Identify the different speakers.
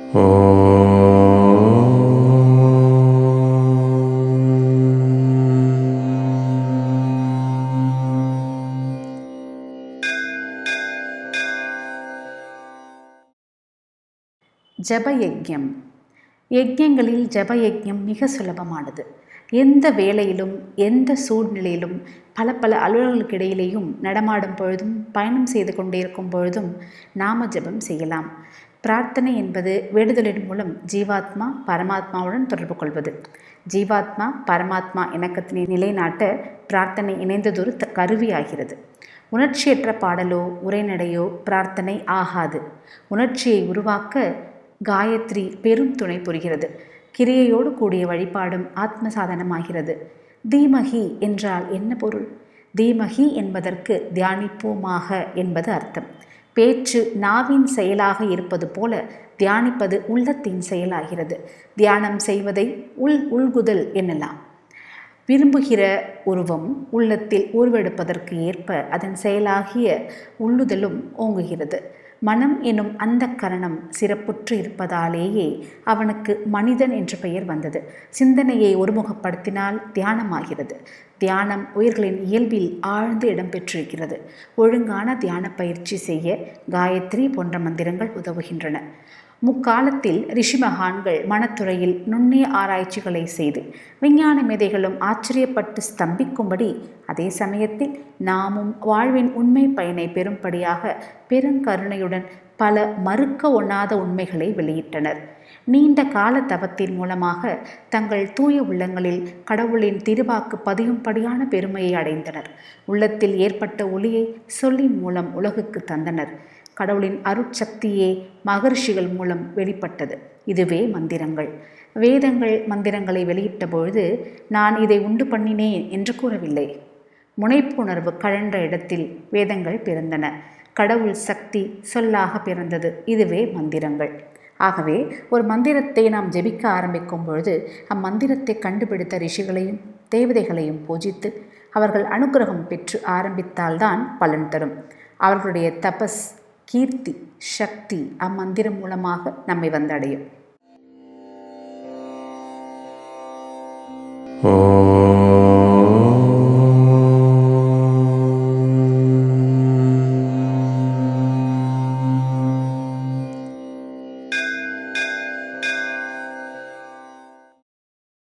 Speaker 1: ஜபயஜ்யம். யஜ்யங்களில் ஜபயஜ்யம் மிக சுலபமானது. எந்த வேளையிலும் எந்த சூழ்நிலையிலும் பல பல அலுவலர்களுக்கு இடையிலேயும் நடமாடும் பொழுதும் பயணம் செய்து கொண்டிருக்கும் பொழுதும் நாம ஜபம் செய்யலாம். பிரார்த்தனை என்பது வேண்டுதலின் மூலம் ஜீவாத்மா பரமாத்மாவுடன் தொடர்பு கொள்வது. ஜீவாத்மா பரமாத்மா இணக்கத்தினை நிலைநாட்ட பிரார்த்தனை இணைந்ததொரு கருவியாகிறது. உணர்ச்சியற்ற பாடலோ உரைநடையோ பிரார்த்தனை ஆகாது. உணர்ச்சியை உருவாக்க காயத்ரி பெரும் துணை புரிகிறது. கிரியையோடு கூடிய வழிபாடும் ஆத்ம சாதனமாகிறது. தீமகி என்றால் என்ன பொருள்? தீமகி என்பதற்கு தியானிப்போமாக என்பது அர்த்தம். பேச்சு நாவின் செயலாக இருப்பது போல தியானிப்பது உள்ளத்தின் செயலாகிறது. தியானம் செய்வதை உள்குதல் என்னலாம். விரும்புகிற உருவம் உள்ளத்தில் உருவெடுப்பதற்கு ஏற்ப அதன் செயலாகிய உள்ளுதலும் ஓங்குகிறது. மனம் எனும் அந்த கரணம் சிறப்புற்று இருப்பதாலேயே அவனுக்கு மனிதன் என்ற பெயர் வந்தது. சிந்தனையை ஒருமுகப்படுத்தினால் தியானமாகிறது. தியானம் உயிர்களின் இயல்பில் ஆழ்ந்து இடம்பெற்றிருக்கிறது. ஒழுங்கான தியான பயிற்சி செய்ய காயத்ரி போன்ற மந்திரங்கள் உதவுகின்றன. முக்காலத்தில் ரிஷி மகான்கள் மனத்துறையில் நுண்ணிய ஆராய்ச்சிகளை செய்து விஞ்ஞான மேதைகளும் ஆச்சரியப்பட்டு ஸ்தம்பிக்கும்படி, அதே சமயத்தில் நாமும் வாழ்வின் உண்மை பயனை பெறும்படியாக பெருங்கருணையுடன் பல மறுக்க ஒண்ணாத உண்மைகளை வெளியிட்டனர். நீண்ட கால தவத்தின் மூலமாக தங்கள் தூய உள்ளங்களில் கடவுளின் திருவாக்கு பதியும்படியான பெருமையை அடைந்தனர். உள்ளத்தில் ஏற்பட்ட ஒளியை சொல்லின் மூலம் உலகுக்கு தந்தனர். கடவுளின் அருட்சக்தியே மகர்ஷிகள் மூலம் வெளிப்பட்டது. இதுவே மந்திரங்கள். வேதங்கள் மந்திரங்களை வெளியிட்ட பொழுது நான் இதை உண்டு பண்ணினேன் என்று கூறவில்லை. முனைப்புணர்வு கழன்ற இடத்தில் வேதங்கள் பிறந்தன. கடவுள் சக்தி சொல்லாக பிறந்தது. இதுவே மந்திரங்கள். ஆகவே ஒரு மந்திரத்தை நாம் ஜெபிக்க ஆரம்பிக்கும் பொழுது அம்மந்திரத்தை கண்டுபிடித்த ரிஷிகளையும் தேவதைகளையும் பூஜித்து அவர்கள் அனுகிரகம் பெற்று ஆரம்பித்தால்தான் பலன் தரும். அவர்களுடைய தபஸ், கீர்த்தி, சக்தி அம்மந்திரம் மூலமாக நம்மை வந்தடையும்.